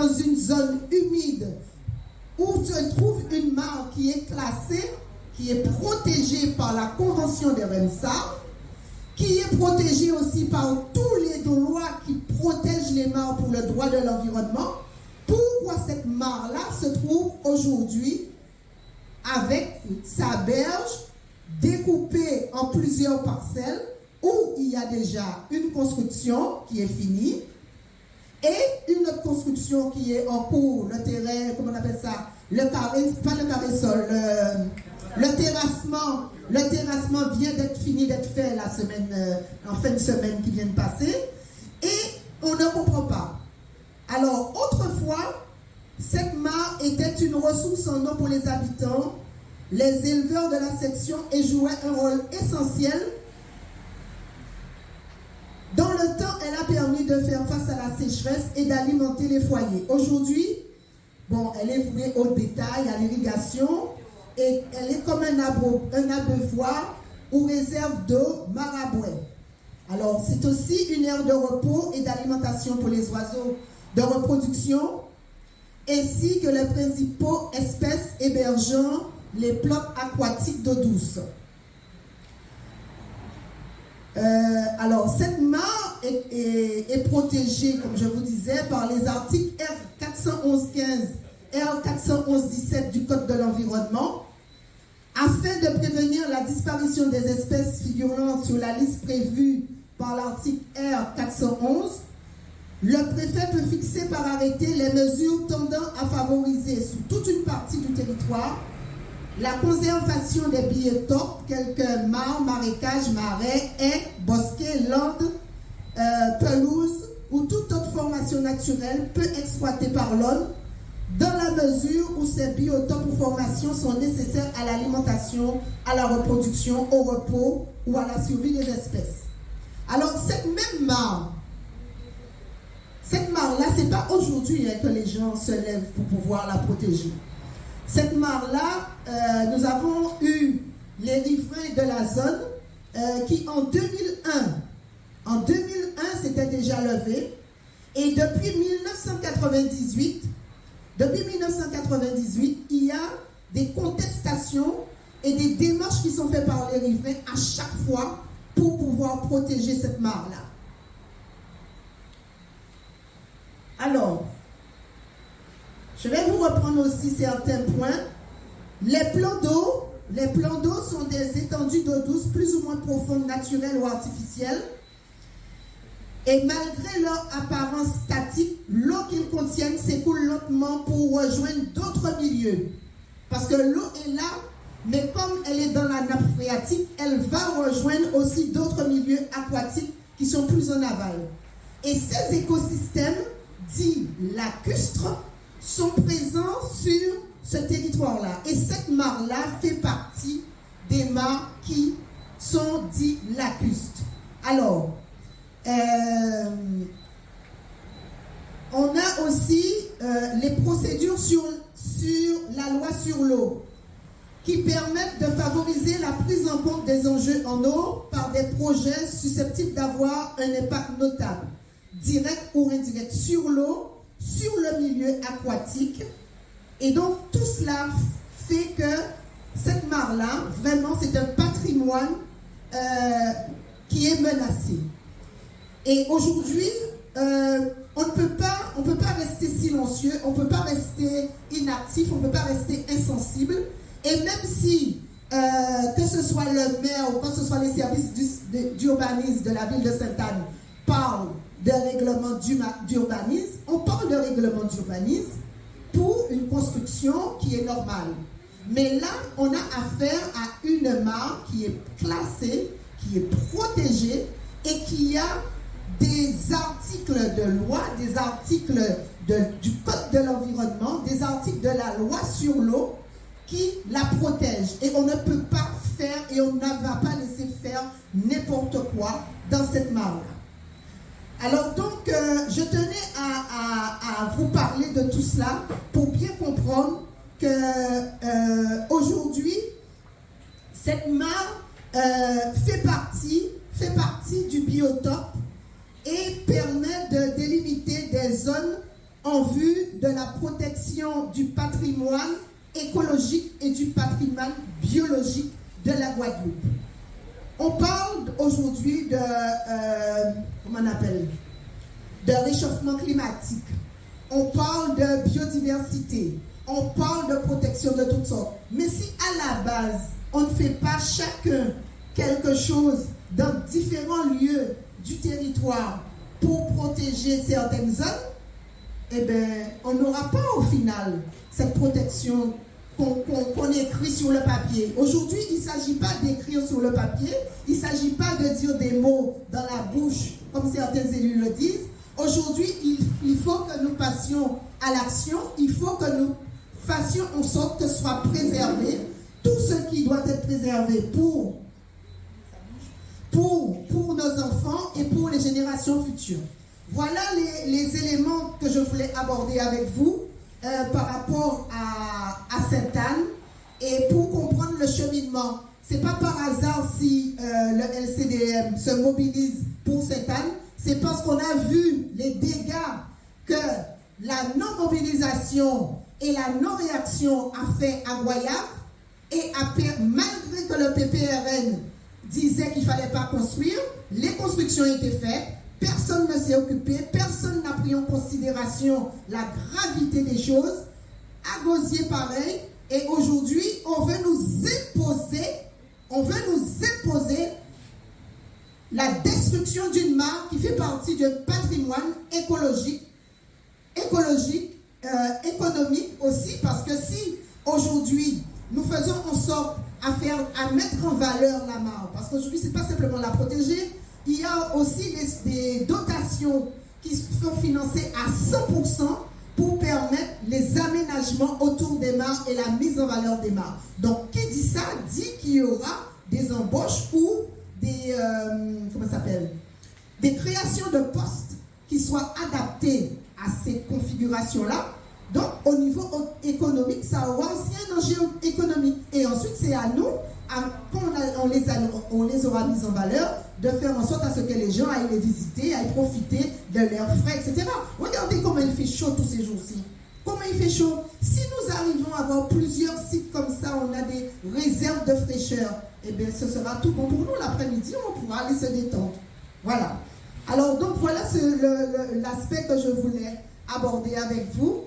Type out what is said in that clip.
dans une zone humide où se trouve une mare qui est classée, qui est protégée par la Convention de Ramsar, qui est protégée aussi par tous les droits qui protègent les mares pour le droit de l'environnement. Pourquoi cette mare-là se trouve aujourd'hui avec sa berge découpée en plusieurs parcelles où il y a déjà une construction qui est finie et une autre construction qui est en cours, le terrain, comment on appelle ça, le carré, pas le carré sol, le terrassement vient d'être fini, d'être fait la semaine, en fin de semaine qui vient de passer, et on ne comprend pas. Alors, autrefois, cette mare était une ressource en eau pour les habitants, les éleveurs de la section, et jouait un rôle essentiel. Dans le temps, elle a permis de faire face à la sécheresse et d'alimenter les foyers. Aujourd'hui, bon, elle est vouée au bétail, à l'irrigation, et elle est comme un abreuvoir ou réserve d'eau marabouée. Alors, c'est aussi une aire de repos et d'alimentation pour les oiseaux de reproduction, ainsi que les principaux espèces hébergeant les plantes aquatiques d'eau douce. Alors, cette mare est protégée, comme je vous disais, par les articles R411-15 et R411-17 du Code de l'environnement, afin de prévenir la disparition des espèces figurant sur la liste prévue par l'article R411. Le préfet peut fixer par arrêté les mesures tendant à favoriser sur toute une partie du territoire la conservation des biotopes tels que mares, marécages, marais, haies, bosquets, landes, pelouses ou toute autre formation naturelle peu exploitée par l'homme, dans la mesure où ces biotopes ou formations sont nécessaires à l'alimentation, à la reproduction, au repos ou à la survie des espèces. Alors, cette même mare, là, ce n'est pas aujourd'hui que les gens se lèvent pour pouvoir la protéger. Cette mare-là, nous avons eu les riverains de la zone qui, en 2001 s'étaient déjà levés, et depuis 1998, il y a des contestations et des démarches qui sont faites par les riverains à chaque fois pour pouvoir protéger cette mare-là. Alors, je vais vous reprendre aussi certains points. Les plans d'eau sont des étendues d'eau douce plus ou moins profondes, naturelles ou artificielles. Et malgré leur apparence statique, l'eau qu'ils contiennent s'écoule lentement pour rejoindre d'autres milieux. Parce que l'eau est là, mais comme elle est dans la nappe phréatique, elle va rejoindre aussi d'autres milieux aquatiques qui sont plus en aval. Et ces écosystèmes, dits lacustres, sont présents sur ce territoire-là. Et cette mare-là fait partie des mares qui sont dits lacustres. Alors, on a aussi les procédures sur la loi sur l'eau qui permettent de favoriser la prise en compte des enjeux en eau par des projets susceptibles d'avoir un impact notable, direct ou indirect, sur l'eau, sur le milieu aquatique. Et donc tout cela fait que cette mare-là, vraiment, c'est un patrimoine qui est menacé. Et aujourd'hui, on ne peut pas rester silencieux, on ne peut pas rester inactif, on ne peut pas rester insensible. Et même si, que ce soit le maire ou que ce soit les services d'urbanisme de la ville de Sainte-Anne parlent de règlement d'urbanisme, on parle de règlement d'urbanisme pour une construction qui est normale. Mais là, on a affaire à une mare qui est classée, qui est protégée et qui a des articles de loi, des articles du Code de l'environnement, des articles de la loi sur l'eau qui la protègent. Et on ne peut pas faire et on ne va pas laisser faire n'importe quoi dans cette mare-là. Alors donc, je tenais à vous parler de tout cela pour bien comprendre que aujourd'hui, cette mare fait partie du biotope et permet de délimiter des zones en vue de la protection du patrimoine écologique et du patrimoine biologique de la Guadeloupe. On parle aujourd'hui de, comment on appelle, de réchauffement climatique. On parle de biodiversité. On parle de protection de toutes sortes. Mais si à la base, on ne fait pas chacun quelque chose dans différents lieux du territoire pour protéger certaines zones, eh bien, on n'aura pas au final cette protection qu'on écrit sur le papier. Aujourd'hui, il ne s'agit pas d'écrire sur le papier, il ne s'agit pas de dire des mots dans la bouche, comme certains élus le disent. Aujourd'hui, il faut que nous passions à l'action, il faut que nous fassions en sorte que soit préservé tout ce qui doit être préservé pour nos enfants et pour les générations futures. Voilà les éléments que je voulais aborder avec vous par rapport à Sainte-Anne et pour comprendre le cheminement. Ce n'est pas par hasard si le LCDM se mobilise pour Sainte-Anne, c'est parce qu'on a vu les dégâts que la non-mobilisation et la non-réaction a fait à Guayave et malgré que le PPRN disait qu'il ne fallait pas construire, les constructions étaient faites, personne ne s'est occupé, personne n'a pris en considération la gravité des choses. À Gosier, pareil, et aujourd'hui, on veut nous imposer la destruction d'une mare qui fait partie d'un patrimoine écologique, économique aussi, parce que si aujourd'hui nous faisons en sorte à mettre en valeur la mare, parce qu'aujourd'hui ce n'est pas simplement la protéger, il y a aussi des dotations qui sont financées à 100% pour permettre les aménagements autour des mares et la mise en valeur des mares. Donc qui dit ça dit qu'il y aura des embauches ou des créations de postes qui soient adaptés à ces configurations-là. Donc, au niveau économique, ça aura aussi un enjeu économique. Et ensuite, c'est à nous, quand on les aura mis en valeur, de faire en sorte à ce que les gens aillent les visiter, aillent profiter de leurs frais, etc. Regardez comment il fait chaud tous ces jours-ci. Comment il fait chaud. Si nous arrivons à avoir plusieurs sites comme ça, on a des réserves de fraîcheur, eh bien, ce sera tout bon pour nous. L'après-midi, on pourra aller se détendre. Voilà. Alors, donc, voilà l'aspect que je voulais aborder avec vous.